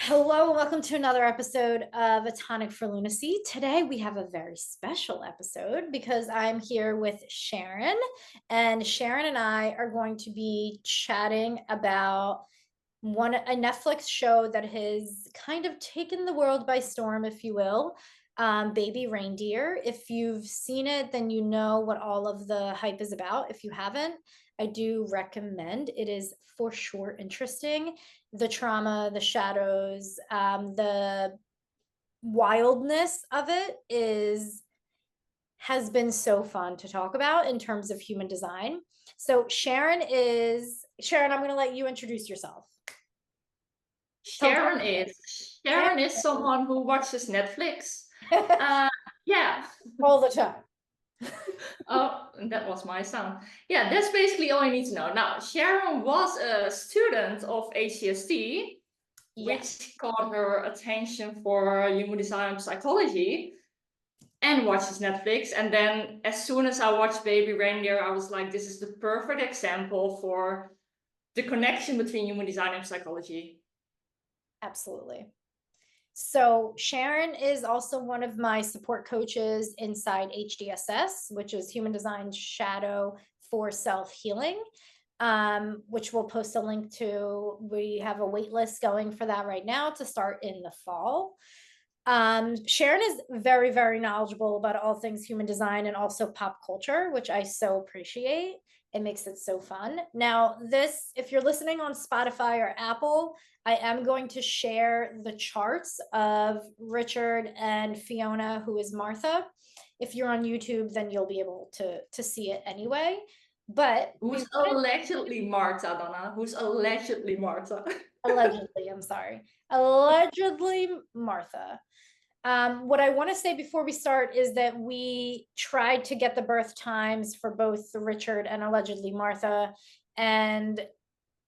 Hello, welcome to another episode of A Tonic for Lunacy. Today we have a very special episode because I'm here with Sharon, and Sharon and I are going to be chatting about a Netflix show that has kind of taken the world by storm, if you will. Baby Reindeer. If you've seen it, then you know what all of the hype is about. If you haven't, I do recommend. It is for sure interesting. The trauma, the shadows, the wildness of it has been so fun to talk about in terms of human design. So Sharon, I'm going to let you introduce yourself. Sharon is someone who watches Netflix. Yeah. All the time. Oh, that was my sound. Yeah, that's basically all you need to know. Now, Sharon was a student of HCST, Yes. which caught her attention for human design and psychology, and watches Netflix. And then as soon as I watched Baby Reindeer, I was like, this is the perfect example for the connection between human design and psychology. Absolutely. So Sharon is also one of my support coaches inside HDSS, which is Human Design Shadow for Self-Healing, which we'll post a link to. We have a wait list going for that right now to start in the fall. Sharon is very, very knowledgeable about all things human design and also pop culture, which I so appreciate. It makes it so fun. Now, if you're listening on Spotify or Apple, I am going to share the charts of Richard and Fiona, who is Martha. If you're on YouTube, then you'll be able to see it anyway. But who's allegedly Martha, Donna? Who's allegedly Martha? Allegedly, I'm sorry. Allegedly Martha. What I want to say before we start is that we tried to get the birth times for both Richard and allegedly Martha, and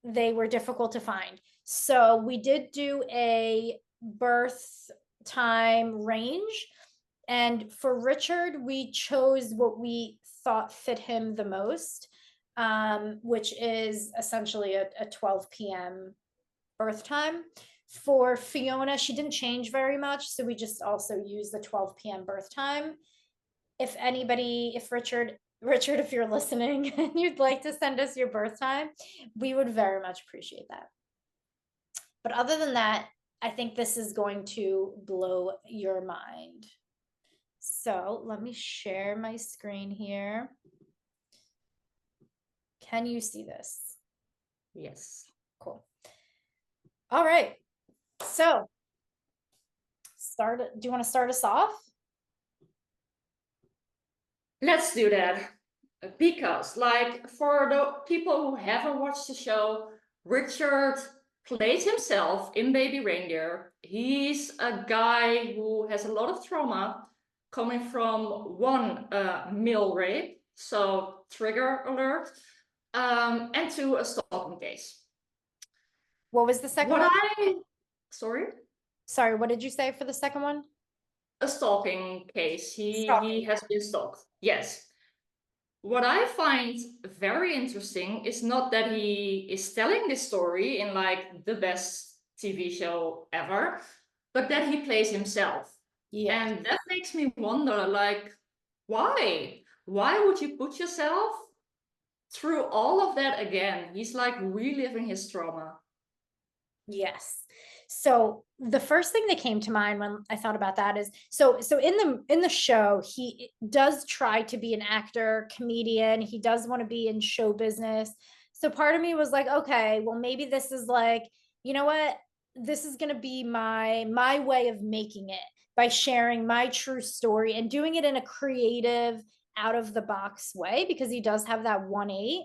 they were difficult to find. So we did do a birth time range. And for Richard, we chose what we thought fit him the most, which is essentially a 12 p.m. birth time. For Fiona, she didn't change very much, so we just also used the 12 p.m. birth time. If Richard, if you're listening and you'd like to send us your birth time, we would very much appreciate that. But other than that, I think this is going to blow your mind. So let me share my screen here. Can you see this? Yes. Cool. All right. So do you want to start us off? Let's do that. Because, like, for the people who haven't watched the show, Richard plays himself in Baby Reindeer. He's a guy who has a lot of trauma coming from one male rape, so trigger alert, and two, a stalking case. What was the second one? Sorry? Sorry, what did you say for the second one? A stalking case. He has been stalked. Yes. What I find very interesting is not that he is telling this story in like the best TV show ever, but that he plays himself. Yeah. And that makes me wonder, like, why? Why would you put yourself through all of that again? He's like reliving his trauma. Yes. So the first thing that came to mind when I thought about that is so in the show, he does try to be an actor, comedian. He does want to be in show business. So part of me was like, okay, well, maybe this is like, you know what? This is going to be my way of making it by sharing my true story and doing it in a creative, out of the box way, because he does have that 1-8.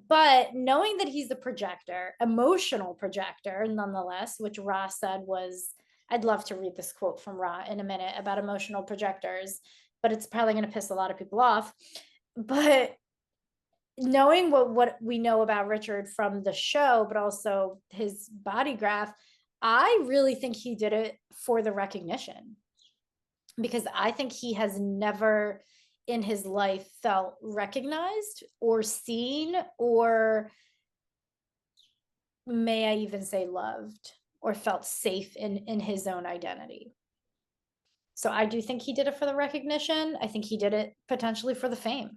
But knowing that he's a projector, emotional projector, nonetheless, which Ra said was, I'd love to read this quote from Ra in a minute about emotional projectors, but it's probably going to piss a lot of people off. But knowing what we know about Richard from the show, but also his body graph, I really think he did it for the recognition, because I think he has never in his life felt recognized or seen, or may I even say loved or felt safe in his own identity. So I do think he did it for the recognition. I think he did it potentially for the fame.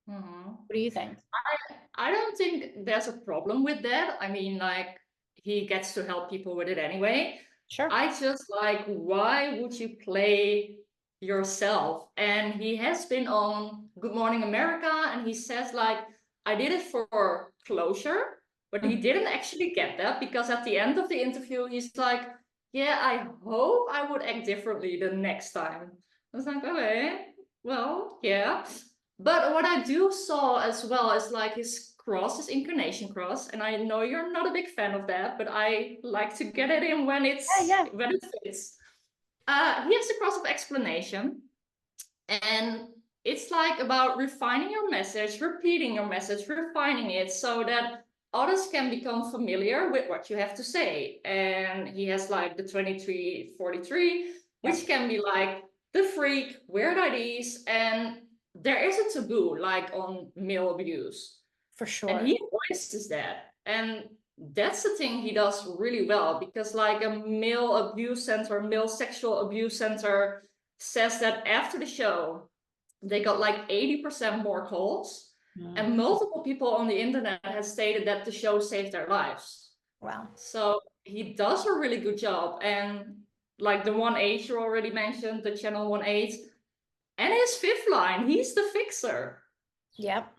What do you think? I don't think there's a problem with that. I mean, like, he gets to help people with it anyway. Sure. I just like, why would you play yourself? And he has been on Good Morning America, and he says, like, I did it for closure, but he didn't actually get that, because at the end of the interview, he's like, yeah, I hope I would act differently the next time. I was like, okay, well, yeah. But what I do saw as well is like his cross, his incarnation cross, and I know you're not a big fan of that, but I like to get it in when Yeah. when it fits. He has the cross of explanation, and it's like about refining your message, repeating your message, refining it so that others can become familiar with what you have to say. And he has like the 2343, which can be like the freak, weird ideas, and there is a taboo like on male abuse. For sure. And he voices that. And that's the thing he does really well, because like a male abuse center, male sexual abuse center says that after the show, they got like 80% more calls. And multiple people on the internet have stated that the show saved their lives. Wow. So he does a really good job. And like the 1-8 you already mentioned, the channel 1-8, and his fifth line, he's the fixer. Yep.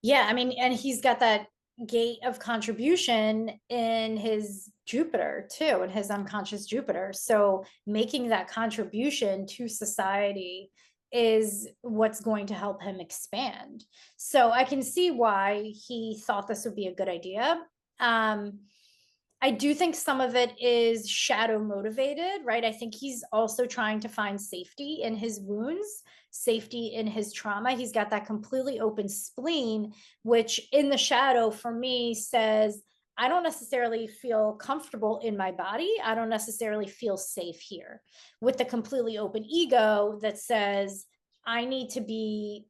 Yeah, I mean, and he's got that gate of contribution in his Jupiter too, in his unconscious Jupiter. So making that contribution to society is what's going to help him expand. So I can see why he thought this would be a good idea. I do think some of it is shadow motivated, right? I think he's also trying to find safety in his wounds, safety in his trauma. He's got that completely open spleen, which in the shadow for me says, I don't necessarily feel comfortable in my body. I don't necessarily feel safe here. With the completely open ego that says, I need to be,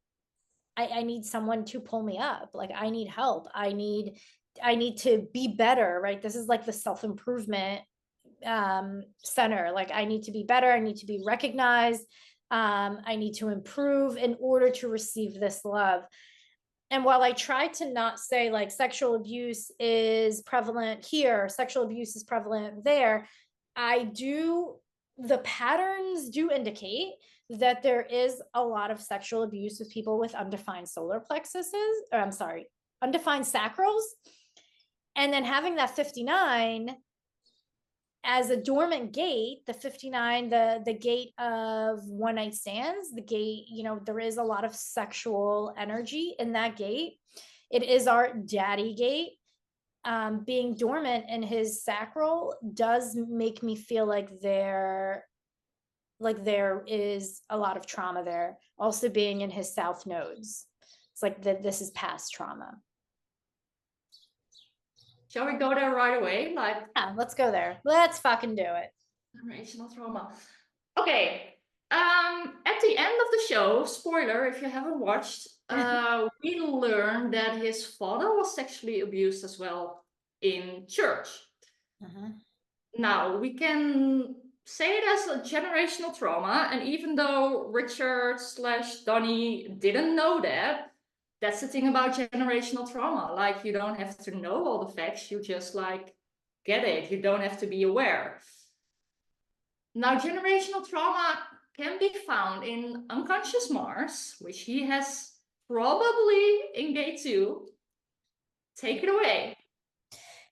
I need someone to pull me up. Like I need help. I need to be better, right? This is like the self-improvement center. Like I need to be better. I need to be recognized. I need to improve in order to receive this love. And while I try to not say like sexual abuse is prevalent here, sexual abuse is prevalent there, the patterns do indicate that there is a lot of sexual abuse with people with undefined solar plexuses, or I'm sorry, undefined sacrals. And then having that 59 as a dormant gate, the 59, the gate of one night stands, the gate, there is a lot of sexual energy in that gate. It is our daddy gate. Being dormant in his sacral does make me feel like there is a lot of trauma there. Also being in his south nodes. It's like this is past trauma. Shall we go there right away? Like, yeah, let's go there. Let's fucking do it. Generational trauma. Okay. At the end of the show, spoiler if you haven't watched, we learn that his father was sexually abused as well in church. Now we can say it as a generational trauma, and even though Richard / Donny didn't know that, that's the thing about generational trauma. Like, you don't have to know all the facts, you just like get it. You don't have to be aware. Now, generational trauma can be found in unconscious Mars, which he has probably in gate 2. Take it away.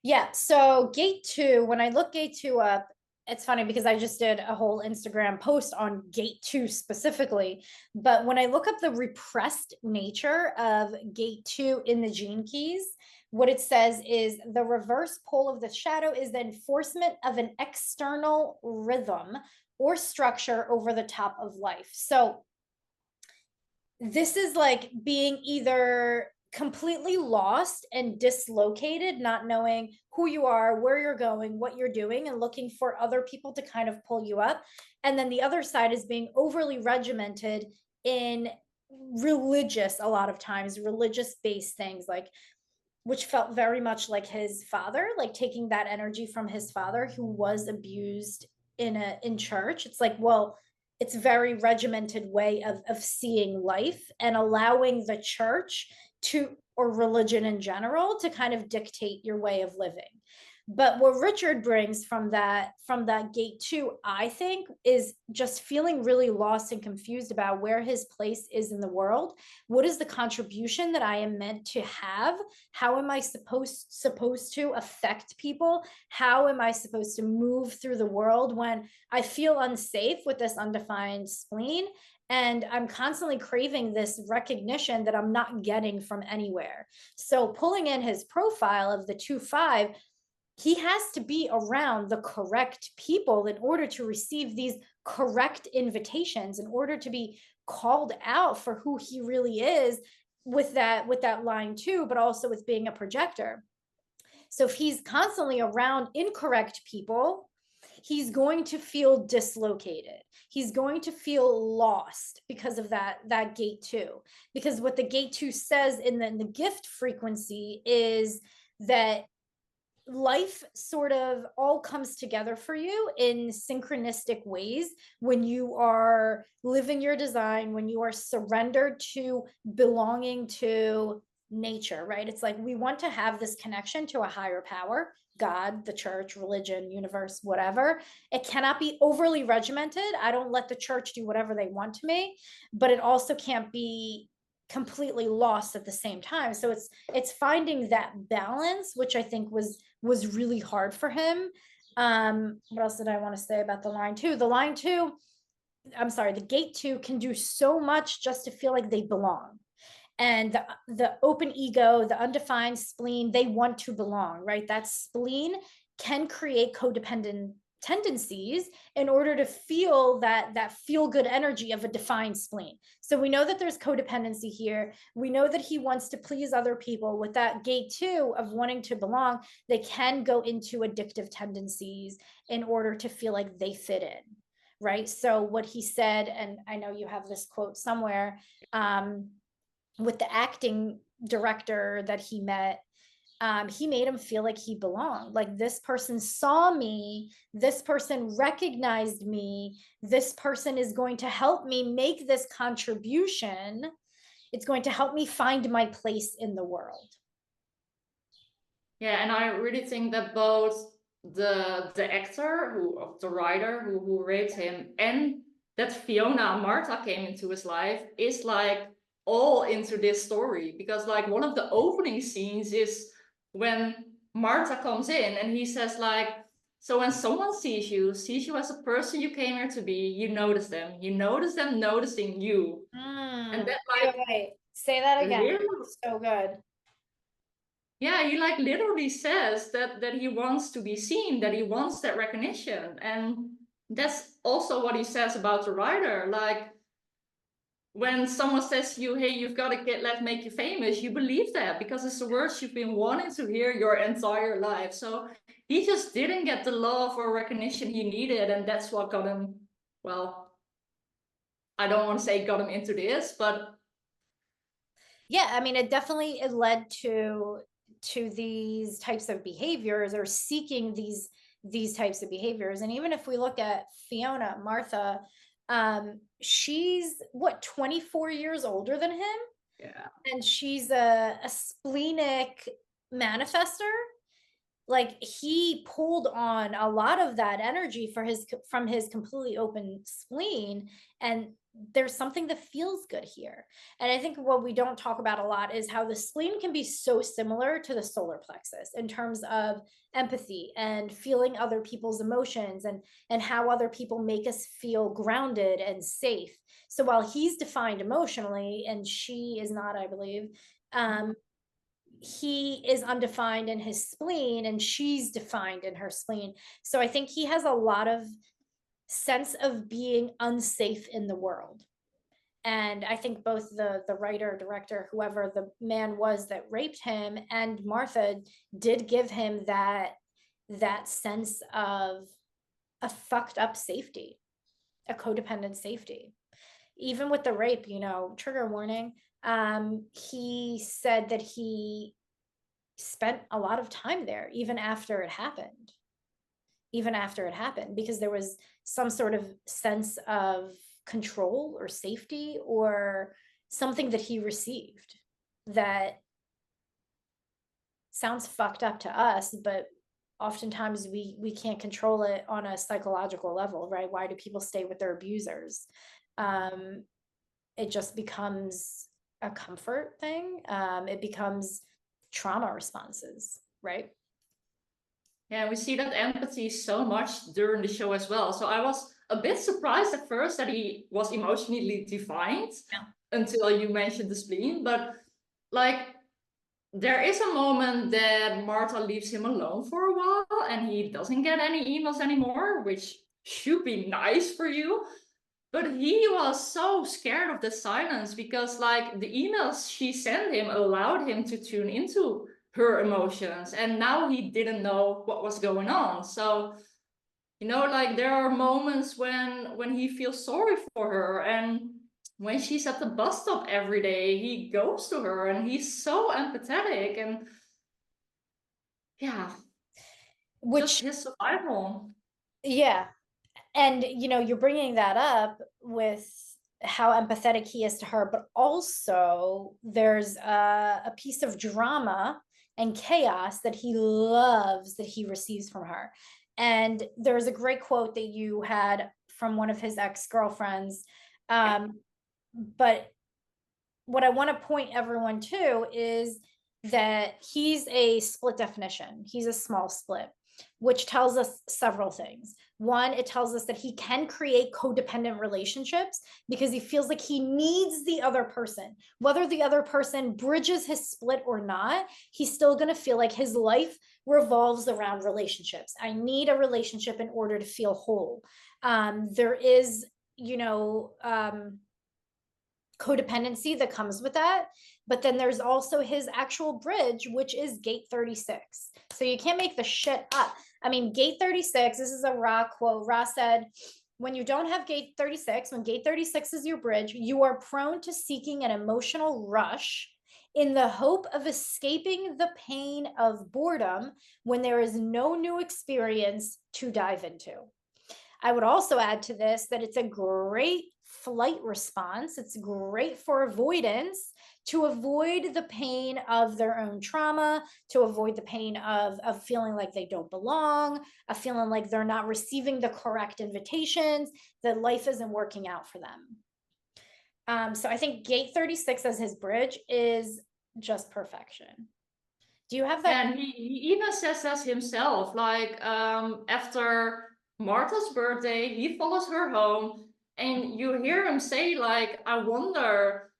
Yeah, so gate 2, when I look gate 2 up, it's funny because I just did a whole Instagram post on gate 2 specifically, but when I look up the repressed nature of gate 2 in the gene keys, what it says is the reverse pole of the shadow is the enforcement of an external rhythm or structure over the top of life. So this is like being either completely lost and dislocated, not knowing who you are, where you're going, what you're doing, and looking for other people to kind of pull you up. And then the other side is being overly regimented in religious, a lot of times religious based things like which felt very much like his father, like taking that energy from his father who was abused in church. It's like, well, it's a very regimented way of seeing life and allowing the church to, or religion in general, to kind of dictate your way of living. But what Richard brings from that gate too, I think, is just feeling really lost and confused about where his place is in the world. What is the contribution that I am meant to have? How am I supposed to affect people? How am I supposed to move through the world when I feel unsafe with this undefined spleen? And I'm constantly craving this recognition that I'm not getting from anywhere. So pulling in his profile of the 2-5, he has to be around the correct people in order to receive these correct invitations, in order to be called out for who he really is, with that line too, but also with being a projector. So if he's constantly around incorrect people, he's going to feel dislocated. He's going to feel lost because of that gate 2. Because what the gate 2 says in the gift frequency is that life sort of all comes together for you in synchronistic ways when you are living your design, when you are surrendered to belonging to nature, right? It's like we want to have this connection to a higher power, God, the church, religion, universe, whatever. It cannot be overly regimented. I don't let the church do whatever they want to me, but it also can't be completely lost at the same time. So it's finding that balance, which I think was really hard for him. What else did I want to say about the line 2? The line 2, I'm sorry, the gate 2 can do so much just to feel like they belong. And the open ego, the undefined spleen, they want to belong, right? That spleen can create codependent tendencies in order to feel that feel good energy of a defined spleen. So we know that there's codependency here. We know that he wants to please other people. With that gate 2 of wanting to belong, they can go into addictive tendencies in order to feel like they fit in, right? So what he said, and I know you have this quote somewhere, with the acting director that he met, he made him feel like he belonged. Like, this person saw me, this person recognized me, this person is going to help me make this contribution. It's going to help me find my place in the world. Yeah, and I really think that both the actor the writer who raped him, and that Fiona, Martha, came into his life, is like all into this story. Because like one of the opening scenes is when Martha comes in and he says like, so when someone sees you as a person you came here to be, you notice them noticing you. And that like, wait, say that again. literally, So good. yeah, he like literally says that he wants to be seen, that he wants that recognition. And that's also what he says about the writer. Like, when someone says to you, hey, you've got to get, let's make you famous, you believe that because it's the words you've been wanting to hear your entire life. So he just didn't get the love or recognition he needed, and that's what got him, well, I don't want to say got him into this, but Yeah, I mean, it led to these types of behaviors, or seeking these types of behaviors. And even if we look at Fiona, Martha, she's what, 24 years older than him, yeah. and she's a splenic manifester. Like, he pulled on a lot of that energy from his completely open spleen, and there's something that feels good here. And I think what we don't talk about a lot is how the spleen can be so similar to the solar plexus in terms of empathy and feeling other people's emotions, and how other people make us feel grounded and safe. So while he's defined emotionally and she is not, I believe, he is undefined in his spleen and she's defined in her spleen. So I think he has a lot of sense of being unsafe in the world. And I think both the writer, director, whoever the man was that raped him, and Martha did give him that sense of a fucked up safety, a codependent safety. Even with the rape, trigger warning, he said that he spent a lot of time there, even after it happened. Even after it happened, because there was some sort of sense of control or safety or something that he received that sounds fucked up to us, but oftentimes we can't control it on a psychological level, right? Why do people stay with their abusers? It just becomes a comfort thing. It becomes trauma responses, right? Yeah, we see that empathy so much during the show as well. So I was a bit surprised at first that he was emotionally defined until you mentioned the spleen. But like, there is a moment that Martha leaves him alone for a while and he doesn't get any emails anymore, which should be nice for you. But he was so scared of the silence because, like, the emails she sent him allowed him to tune into her emotions, and now he didn't know what was going on. So, you know, like, there are moments when he feels sorry for her, and when she's at the bus stop every day, he goes to her, and he's so empathetic, and yeah, just Which, his survival. yeah. And, you know, you're bringing that up with how empathetic he is to her, but also there's a piece of drama and chaos that he loves that he receives from her. And there's a great quote that you had from one of his ex-girlfriends. But what I want to point everyone to is that he's a split definition. He's a small split, which tells us several things. One, it tells us that he can create codependent relationships because he feels like he needs the other person. Whether the other person bridges his split or not, he's still going to feel like his life revolves around relationships. I need a relationship in order to feel whole. There is, you know, codependency that comes with that. But then there's also his actual bridge, which is gate 36. So you can't make the shit up. I mean, gate 36, this is a Ra quote. Ra said, when you don't have gate 36, when gate 36 is your bridge, you are prone to seeking an emotional rush in the hope of escaping the pain of boredom when there is no new experience to dive into. I would also add to this that it's a great flight response. It's great for avoidance, to avoid the pain of their own trauma, to avoid the pain of feeling like they don't belong, of feeling like they're not receiving the correct invitations, that life isn't working out for them. So I think gate 36 as his bridge is just perfection. Do you have that? And he even says that himself, like, after Martha's birthday, he follows her home, and you hear him say, like, I wonder,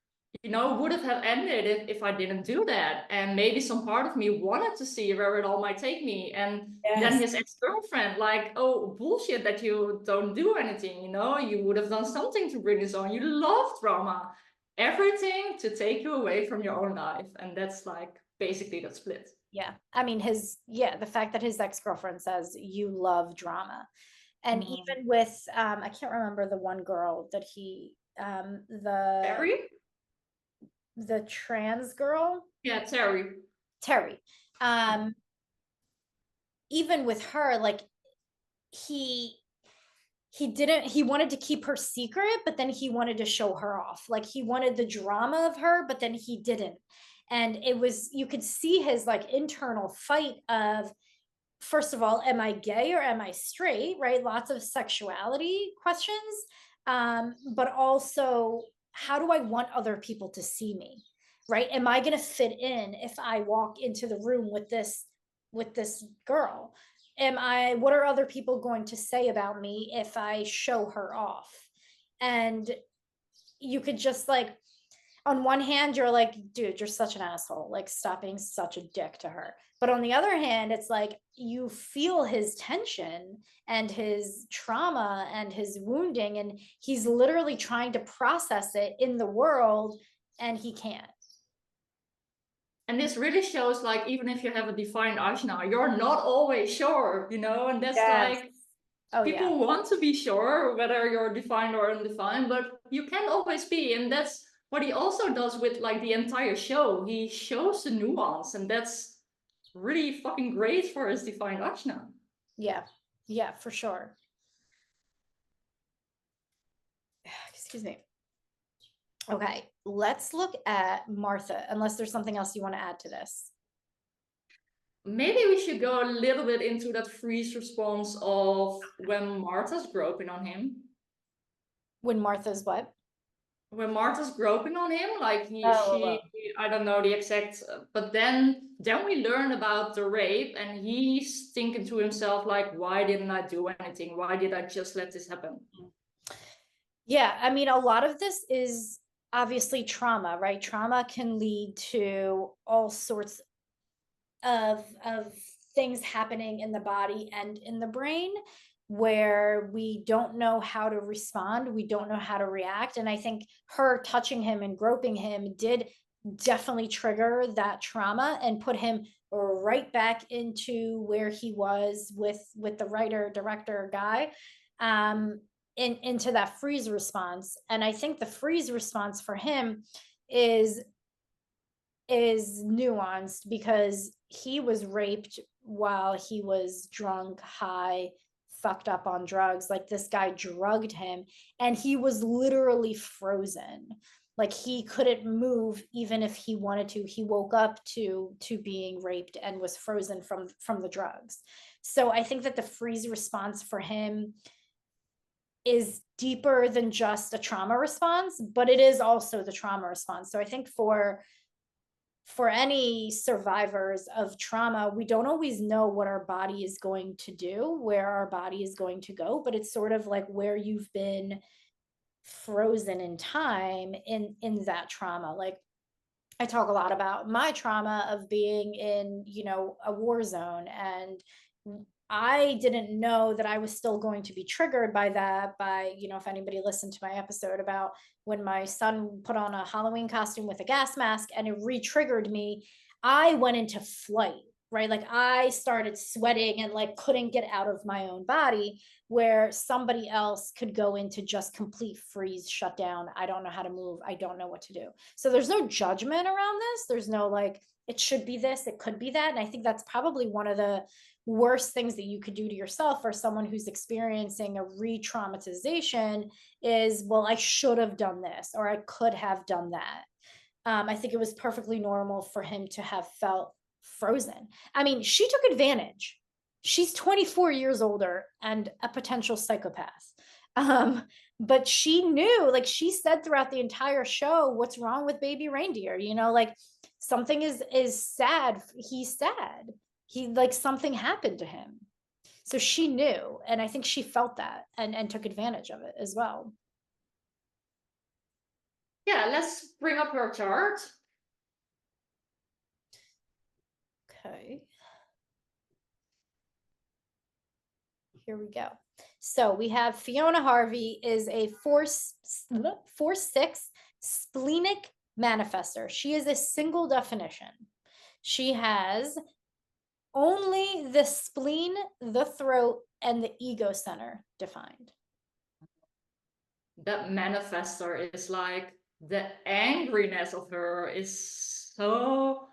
you know, would it have ended if I didn't do that? And maybe some part of me wanted to see where it all might take me. And then his ex-girlfriend, like, oh, bullshit that you don't do anything, you know, you would have done something to bring this on. You love drama, everything to take you away from your own life. And that's like basically that split. Yeah. I mean, the fact that his ex-girlfriend says you love drama. And even with, I can't remember the one girl that he, Terry? the trans girl. Yeah, Terry. Terry. Even with her, like, he wanted to keep her secret, but then he wanted to show her off. Like, he wanted the drama of her, but then he didn't. And it was, you could see his like internal fight of, first of all, am I gay or am I straight? Right? Lots of sexuality questions. But also, how do I want other people to see me? Right? Am I going to fit in if I walk into the room with this girl? What are other people going to say about me if I show her off? And you could just like, on one hand, you're like, dude, you're such an asshole. Like, stop being such a dick to her. But on the other hand, it's like you feel his tension and his trauma and his wounding, and he's literally trying to process it in the world, and he can't. And this really shows, like, even if you have a defined ajna, you're not always sure, you know? And that's like, people want to be sure whether you're defined or undefined, but you can't always be. And that's what he also does with like the entire show. He shows the nuance, and that's really fucking great for his defined ajna. Yeah, for sure. Excuse me. Okay, let's look at Martha, unless there's something else you want to add to this. Maybe we should go a little bit into that freeze response of when Martha's groping on him. When Martha's what? When Martha's groping on him, like Oh. I don't know the exact, but then we learn about the rape, and he's thinking to himself like, why didn't I do anything? Why did I just let this happen? Yeah, I mean, a lot of this is obviously trauma, right? Trauma can lead to all sorts of things happening in the body and in the brain where we don't know how to respond, we don't know how to react. And I think her touching him and groping him did definitely trigger that trauma and put him right back into where he was with the writer director guy, into that freeze response. And I think the freeze response for him is nuanced because he was raped while he was drunk, high, fucked up on drugs. Like, this guy drugged him and he was literally frozen. Like, he couldn't move even if he wanted to. He woke up to being raped and was frozen from the drugs. So I think that the freeze response for him is deeper than just a trauma response, but it is also the trauma response. So I think for any survivors of trauma, we don't always know what our body is going to do, where our body is going to go, but it's sort of like where you've been frozen in time in that trauma. Like, I talk a lot about my trauma of being in, a war zone, and I didn't know that I was still going to be triggered by that. By, if anybody listened to my episode about when my son put on a Halloween costume with a gas mask and it re-triggered me, I went into flight, right? Like, I started sweating and like couldn't get out of my own body, where somebody else could go into just complete freeze, shut down. I don't know how to move. I don't know what to do. So there's no judgment around this. There's no like, it should be this, it could be that. And I think that's probably one of the worst things that you could do to yourself, or someone who's experiencing a re-traumatization, is, well, I should have done this, or I could have done that. I think it was perfectly normal for him to have felt frozen. I mean, she took advantage. She's 24 years older and a potential psychopath. But she knew, like she said throughout the entire show, what's wrong with baby reindeer? Like, something is sad. He's sad. He, like, something happened to him. So she knew, and I think she felt that and took advantage of it as well. Yeah, let's bring up her chart. Okay. Here we go. So we have Fiona Harvey is a 4/6 splenic manifestor. She is a single definition. She has only the spleen, the throat, and the ego center defined. That manifestor is like, the angriness of her is so,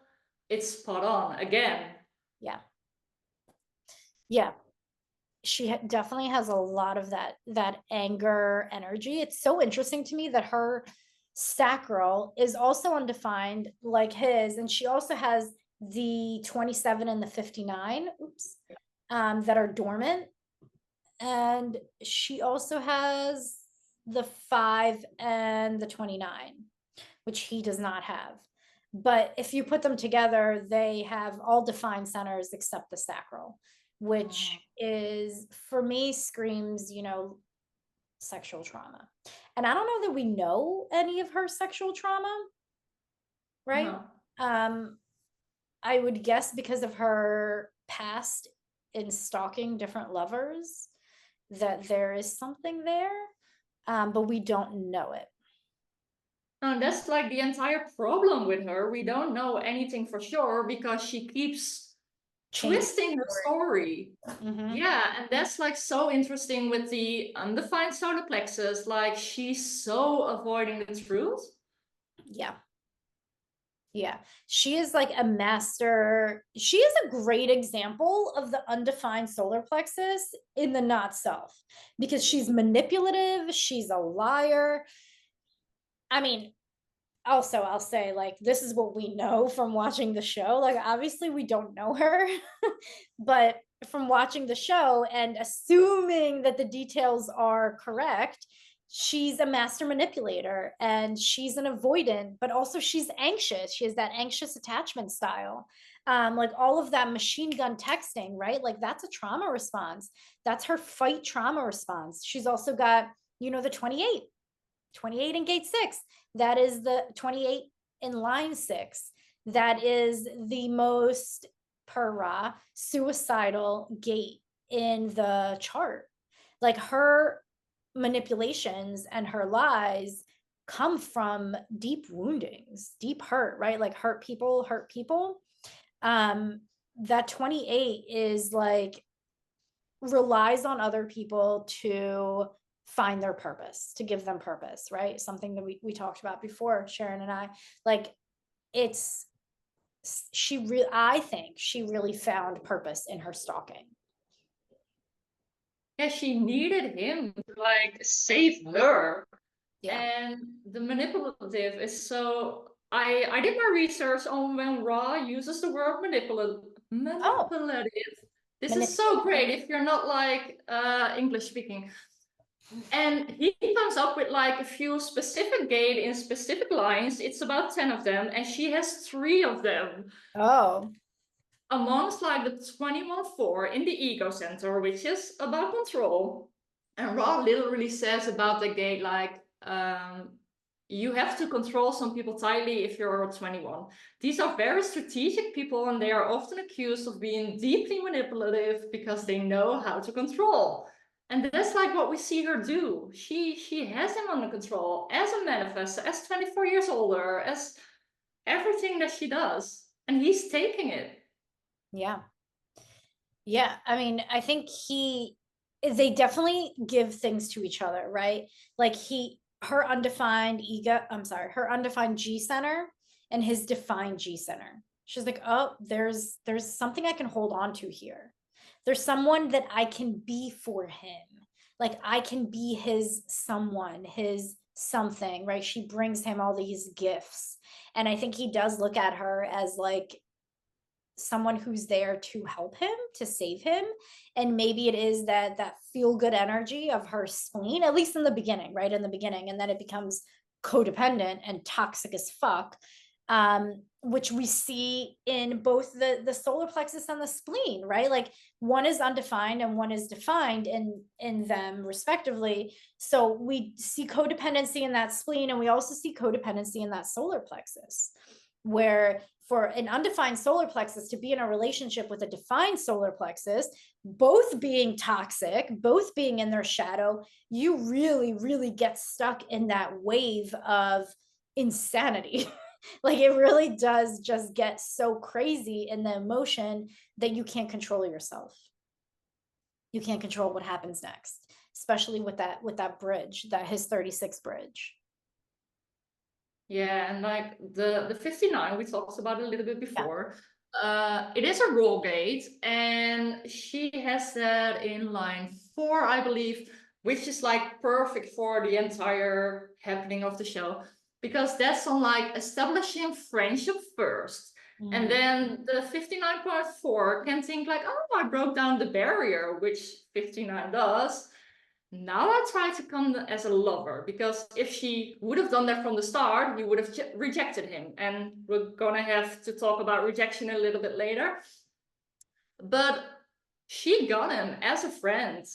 it's spot on again. Yeah, she definitely has a lot of that anger energy. It's so interesting to me that her sacral is also undefined like his, and she also has the 27 and the 59, that are dormant, and she also has the 5 and the 29, which he does not have. But if you put them together, they have all defined centers except the sacral, which is, for me, screams, sexual trauma. And I don't know that we know any of her sexual trauma, right? No. I would guess because of her past in stalking different lovers that there is something there, but we don't know it. And that's like the entire problem with her. We don't know anything for sure because she keeps twisting her story. Mm-hmm. Yeah, and that's like so interesting with the undefined solar plexus. Like, she's so avoiding the truth. Yeah. Yeah, she is like a master. She is a great example of the undefined solar plexus in the not self, because she's manipulative, she's a liar. I mean, also, I'll say, like, this is what we know from watching the show. Like, obviously, we don't know her, but from watching the show and assuming that the details are correct, she's a master manipulator and she's an avoidant, but also she's anxious. She has that anxious attachment style. Like all of that machine gun texting, right? Like, that's a trauma response. That's her fight trauma response. She's also got, the 28 in gate 6. That is the 28 in line 6. That is the most, per Ra, suicidal gate in the chart. Like, her manipulations and her lies come from deep woundings, deep hurt, right? Like, hurt people hurt people. That 28 is like, relies on other people to find their purpose, to give them purpose, right? Something that we talked about before, Sharon and I. Like, it's I think she really found purpose in her stalking. Yeah, she needed him to like save her. Yeah. And the manipulative is so I did my research on when Ra uses the word Oh, manipulative. This is so manipulative. great if you're not like English speaking. And he comes up with like a few specific gate in specific lines. It's about 10 of them, and she has 3 of them. Oh, Amongst like the 21-4 in the ego center, which is about control. And Ra literally says about the gate, like, you have to control some people tightly if you're 21. These are very strategic people, and they are often accused of being deeply manipulative because they know how to control. And that's like what we see her do. She has him under control as a manifestor, as 24 years older, as everything that she does. And he's taking it. yeah. Yeah. I mean, I think they definitely give things to each other, right? Like, her undefined ego, I'm sorry, her undefined G center and his defined G center. She's like, oh, there's something I can hold on to here. There's someone that I can be for him. Like, I can be his someone, his something, right? She brings him all these gifts. And I think he does look at her as like someone who's there to help him, to save him. And maybe it is that feel good energy of her spleen, at least in the beginning, right? In the beginning. And then it becomes codependent and toxic as fuck, which we see in both the solar plexus and the spleen, right? Like, one is undefined and one is defined in them respectively. So we see codependency in that spleen, and we also see codependency in that solar plexus, where for an undefined solar plexus to be in a relationship with a defined solar plexus, both being toxic, both being in their shadow, you really, really get stuck in that wave of insanity. Like, it really does just get so crazy in the emotion that you can't control yourself. You can't control what happens next, especially with that bridge, that his 36 bridge. Yeah, and like the 59 we talked about a little bit Yeah. before. It is a roll gate, and she has that in line 4, I believe, which is like perfect for the entire happening of the show, because that's on like establishing friendship first. And then the 59.4 can think like, oh, I broke down the barrier, which 59 does. Now I try to come as a lover, because if she would have done that from the start, he would have rejected him. And we're gonna have to talk about rejection a little bit later. But she got him as a friend.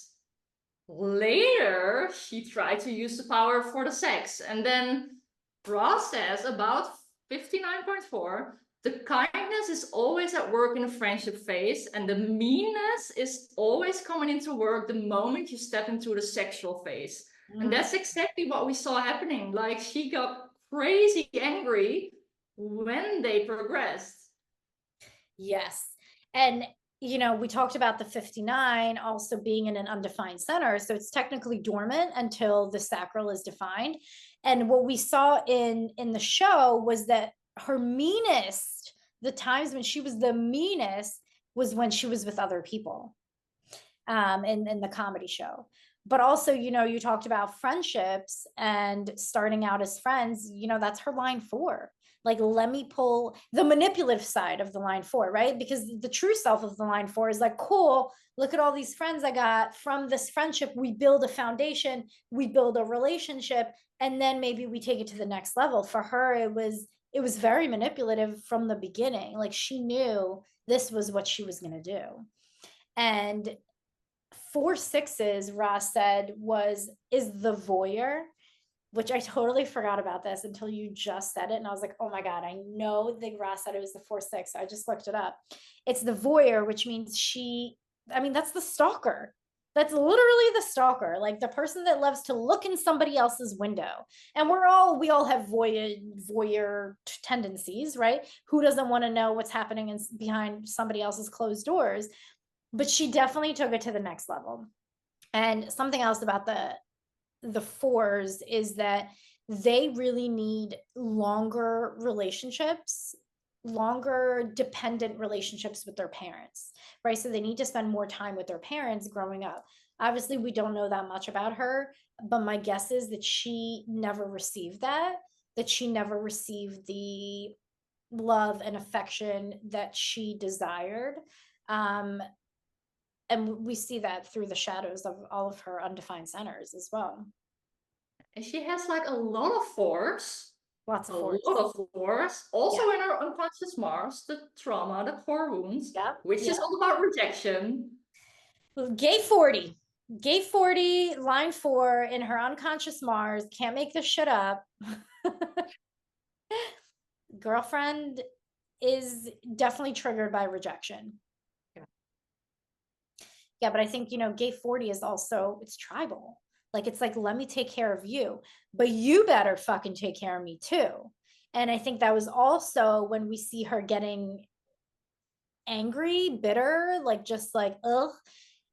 Later, she tried to use the power for the sex. And then Ross says about 59.4, the kindness is always at work in a friendship phase, and the meanness is always coming into work the moment you step into the sexual phase. And that's exactly what we saw happening. Like, she got crazy angry when they progressed. Yes. And we talked about the 59 also being in an undefined center. So it's technically dormant until the sacral is defined. And what we saw in the show was that her meanest, the times when she was the meanest was when she was with other people in the comedy show. But also, you know, you talked about friendships and starting out as friends, you know, that's her line 4. Like, let me pull the manipulative side of the line 4, right? Because the true self of the line 4 is like, cool, look at all these friends I got from this friendship. We build a foundation, we build a relationship, and then maybe we take it to the next level. For her, it was very manipulative from the beginning. Like, she knew this was what she was going to do. And 4 6s, Ross said, is the voyeur, which I totally forgot about this until you just said it. And I was like, oh my God, I know that Ross said it was the 4 6. So I just looked it up. It's the voyeur, which means that's the stalker. That's literally the stalker, like the person that loves to look in somebody else's window. And we all have voyeur tendencies, right? Who doesn't want to know what's happening behind somebody else's closed doors? But she definitely took it to the next level. And something else about the 4s is that they really need longer relationships, longer dependent relationships with their parents, right? So they need to spend more time with their parents growing up. Obviously, we don't know that much about her, but my guess is that she never received that she never received the love and affection that she desired. And we see that through the shadows of all of her undefined centers as well. And she has like a lot of force. Lots of A force. lot of force. Also Yeah. in her unconscious Mars, the trauma, the core wounds, Yep. which is all about rejection. Gay 40. Gay 40, line 4 in her unconscious Mars. Can't make this shit up. Girlfriend is definitely triggered by rejection. Yeah, but I think, you know, gay 40 is also, it's tribal. Like, it's like, let me take care of you, but you better fucking take care of me too. And I think that was also when we see her getting angry, bitter, like just like, ugh,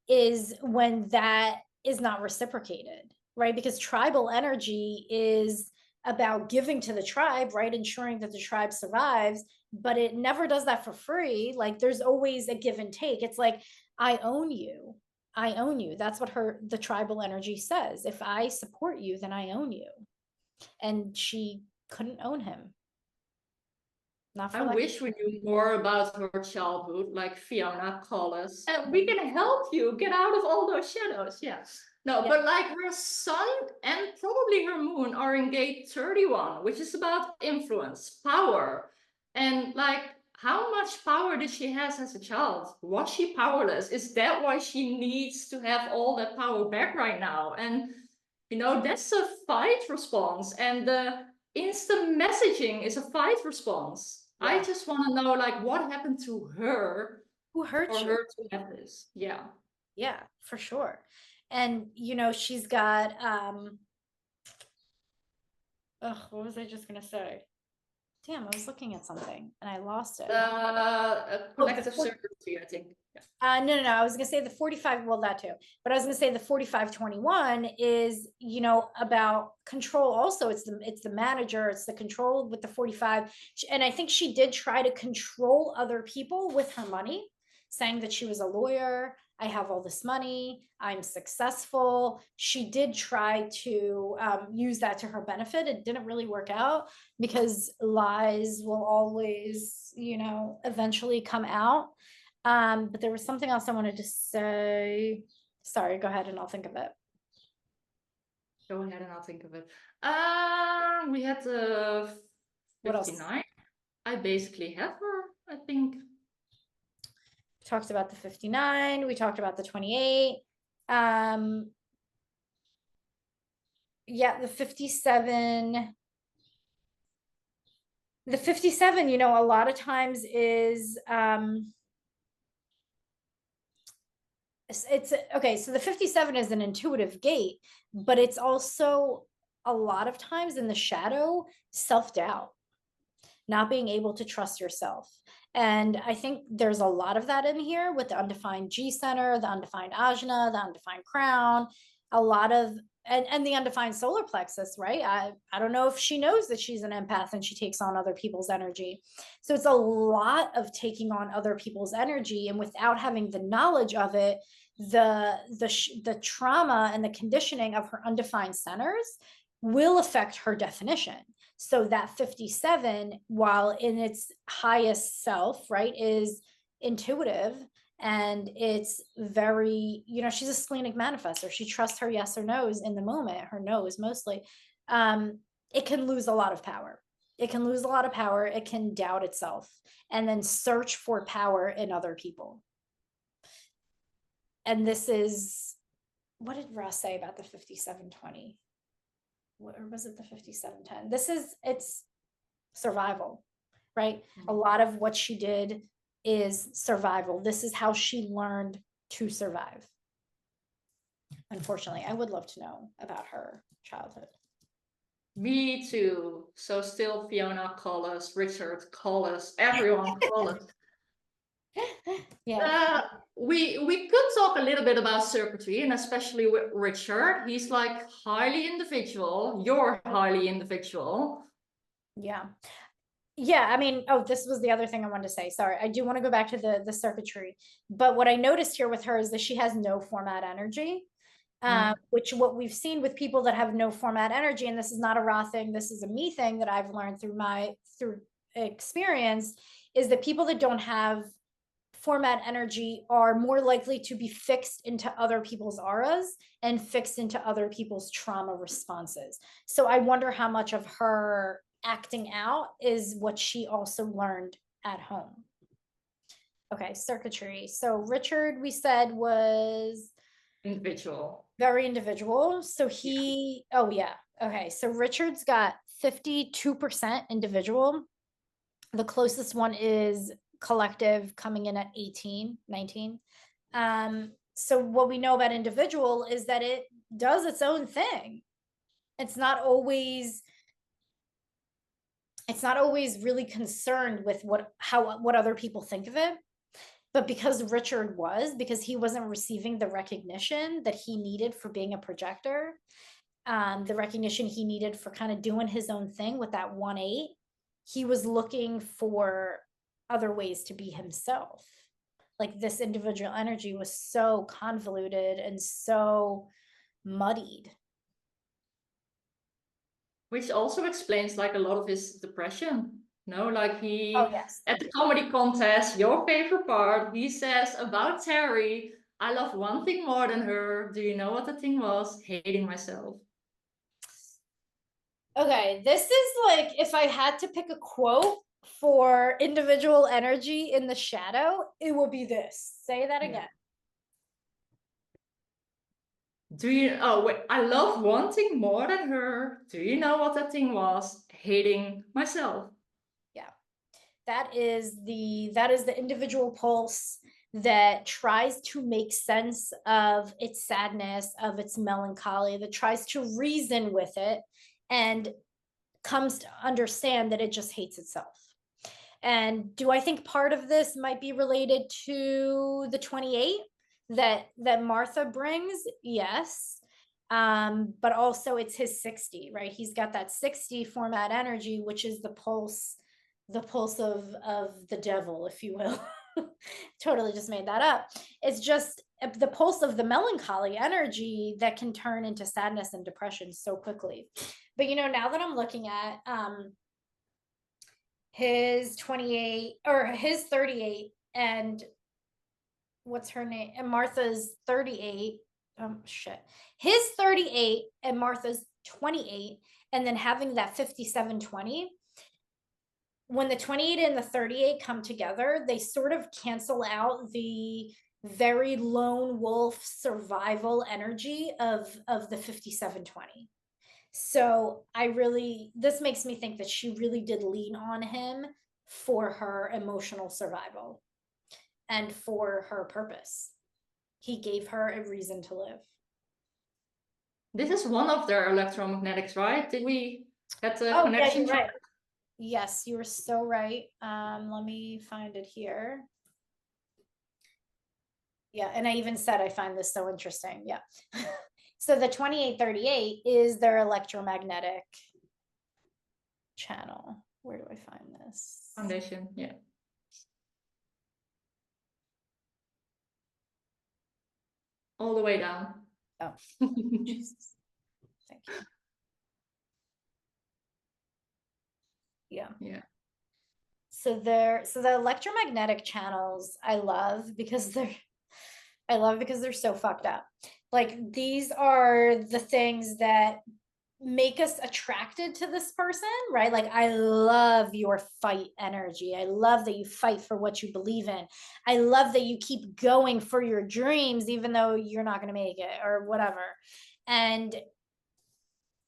is when that is not reciprocated, right? Because tribal energy is about giving to the tribe, right? Ensuring that the tribe survives, but it never does that for free. Like, there's always a give and take. It's like, I own you. I own you. That's what the tribal energy says. If I support you, then I own you. And she couldn't own him. Not for I like, wish we knew more about her childhood, like Fiona call us. And we can help you get out of all those shadows. Yes. No, yeah. but like her sun and probably her moon are in gate 31, which is about influence, power. And like, how much power did she have as a child? Was she powerless? Is that why she needs to have all that power back right now? And, you know, that's a fight response. And the instant messaging is a fight response. Yeah. I just want to know, like, what happened to her Who hurt for you? her to have this. Yeah. Yeah, for sure. And you know, she's got what was I just gonna say? Damn, I was looking at something and I lost it. Collective certainty, I think. Yeah. No, I was gonna say the 45, well, that too, but I was gonna say the 45-21 is, you know, about control. Also, it's the manager, it's the control with the 45. And I think she did try to control other people with her money, saying that she was a lawyer. I have all this money, I'm successful. She did try to use that to her benefit. It didn't really work out because lies will always, you know, eventually come out. But there was something else I wanted to say. Sorry, go ahead and I'll think of it. Go ahead and I'll think of it. We had the 59. I basically have her, I think. We talked about the 59. We talked about the 28. Yeah, the 57. The 57, you know, a lot of times is it's okay. So the 57 is an intuitive gate, but it's also a lot of times in the shadow, self-doubt, not being able to trust yourself. And I think there's a lot of that in here with the undefined G center, the undefined ajna, the undefined crown, a lot of and the undefined solar plexus, right? I don't know if she knows that she's an empath and she takes on other people's energy. So it's a lot of taking on other people's energy, and without having the knowledge of it, the trauma and the conditioning of her undefined centers will affect her definition. So that 57, while in its highest self, right, is intuitive, and it's very, she's a splenic manifestor. She trusts her yes or no's in the moment, her no's mostly. It can lose a lot of power. It can lose a lot of power. It can doubt itself and then search for power in other people. And this is, what did Ross say about the 5720? Or was it the 5710? It's survival, right? A lot of what she did is survival. This is how she learned to survive. Unfortunately, I would love to know about her childhood. Me too. So still Fiona, call us, Richard, call us, everyone call us. Yeah. We could talk a little bit about circuitry, and especially with Richard. He's like highly individual. You're highly individual. Yeah. Yeah, I mean, oh, this was the other thing I wanted to say. Sorry, I do want to go back to the circuitry. But what I noticed here with her is that she has no format energy, which what we've seen with people that have no format energy, and this is not a raw thing, this is a me thing that I've learned through experience, is that people that don't have format energy are more likely to be fixed into other people's auras and fixed into other people's trauma responses. So I wonder how much of her acting out is what she also learned at home. Okay, circuitry. So Richard, we said, was individual. Very individual. So he, yeah. Oh yeah. Okay, so Richard's got 52% individual. The closest one is collective, coming in at 18, 19. So what we know about individual is that it does its own thing. It's not always really concerned with what other people think of it. But because he wasn't receiving the recognition that he needed for being a projector, the recognition he needed for kind of doing his own thing with that 1/8, he was looking for other ways to be himself. Like, this individual energy was so convoluted and so muddied. Which also explains like a lot of his depression. No, like Oh, yes. at the comedy contest, your favorite part, he says about Terry, I love one thing more than her. Do you know what the thing was? Hating myself. Okay, this is like, if I had to pick a quote for individual energy in the shadow, it will be this. Say that again. Do you, oh wait, I love one thing more than her. Do you know what that thing was? Hating myself. Yeah. That is the individual pulse that tries to make sense of its sadness, of its melancholy, that tries to reason with it, and comes to understand that it just hates itself. And do I think part of this might be related to the 28 that Martha brings? Yes. But also it's his 60, right? He's got that 60 format energy, which is the pulse of the devil, if you will. Totally just made that up. It's just the pulse of the melancholy energy that can turn into sadness and depression so quickly. But now that I'm looking at his 28 or his 38, and what's her name, and Martha's 38, his 38 and Martha's 28, and then having that 5720, when the 28 and the 38 come together, they sort of cancel out the very lone wolf survival energy of the 5720. So this makes me think that she really did lean on him for her emotional survival and for her purpose. He gave her a reason to live. This is one of their electromagnetics, right? Did we get the connection? Yeah, you're right. Yes, you were so right. Let me find it here. Yeah, and I even said I find this so interesting. Yeah. So the 2838 is their electromagnetic channel. Where do I find this? Foundation, yeah. All the way down. Oh, Jesus. Thank you. Yeah. Yeah. So the electromagnetic channels I love because they're so fucked up. Like these are the things that make us attracted to this person, right? Like I love your fight energy. I love that you fight for what you believe in. I love that you keep going for your dreams even though you're not going to make it or whatever. And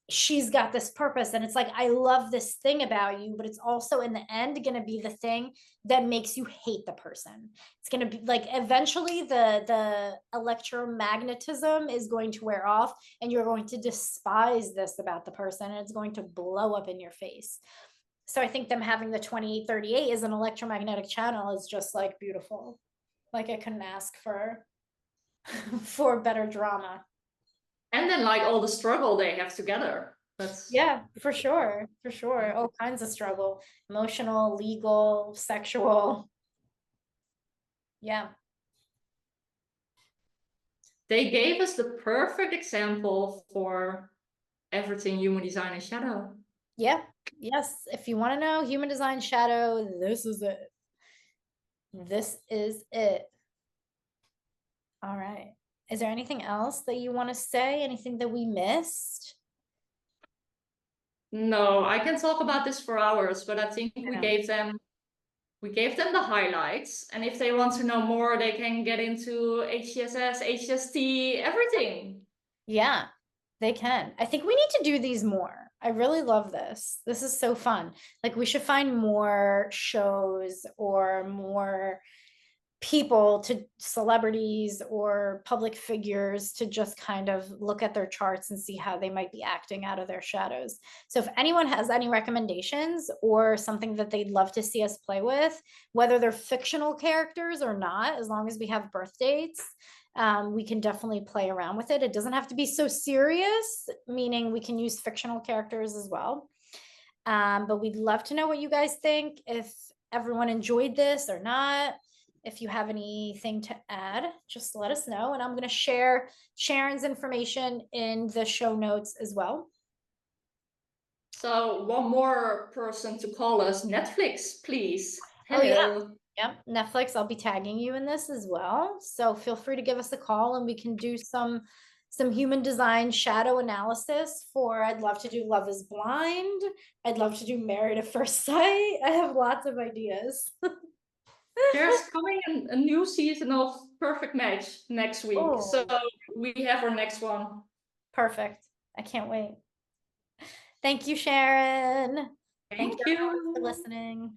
she's got this purpose, and it's like I love this thing about you, but it's also in the end going to be the thing that makes you hate the person. It's going to be like eventually the electromagnetism is going to wear off and you're going to despise this about the person, and it's going to blow up in your face. So I think them having the 2838 as an electromagnetic channel is just like beautiful. Like I couldn't ask for for better drama. And then like all the struggle they have together. That's Yeah, for sure. For sure. All kinds of struggle, emotional, legal, sexual. Yeah. they gave us the perfect example for everything human design and shadow. Yeah. Yes. If you want to know human design shadow, this is it. This is it. All right. Is there anything else that you want to say? Anything that we missed? No, I can talk about this for hours, but I think I we know. gave them the highlights. And if they want to know more, they can get into HCSS, HST, everything. Yeah, they can. I think we need to do these more. I really love this. This is so fun. Like we should find more shows or more people, to celebrities or public figures, to just kind of look at their charts and see how they might be acting out of their shadows. So if anyone has any recommendations or something that they'd love to see us play with, whether they're fictional characters or not, as long as we have birth dates, we can definitely play around with it. It doesn't have to be so serious, meaning we can use fictional characters as well. But we'd love to know what you guys think, if everyone enjoyed this or not. If you have anything to add, just let us know. And I'm going to share Sharon's information in the show notes as well. So one more person to call us, Netflix, please. Oh, yeah. Hello. Yep. Netflix, I'll be tagging you in this as well. So feel free to give us a call and we can do some human design shadow analysis for, I'd love to do Love is Blind. I'd love to do Married at First Sight. I have lots of ideas. There's coming a new season of Perfect Match next week. Oh. So we have our next one. Perfect. I can't wait. Thank you, Sharon. Thank you you for listening.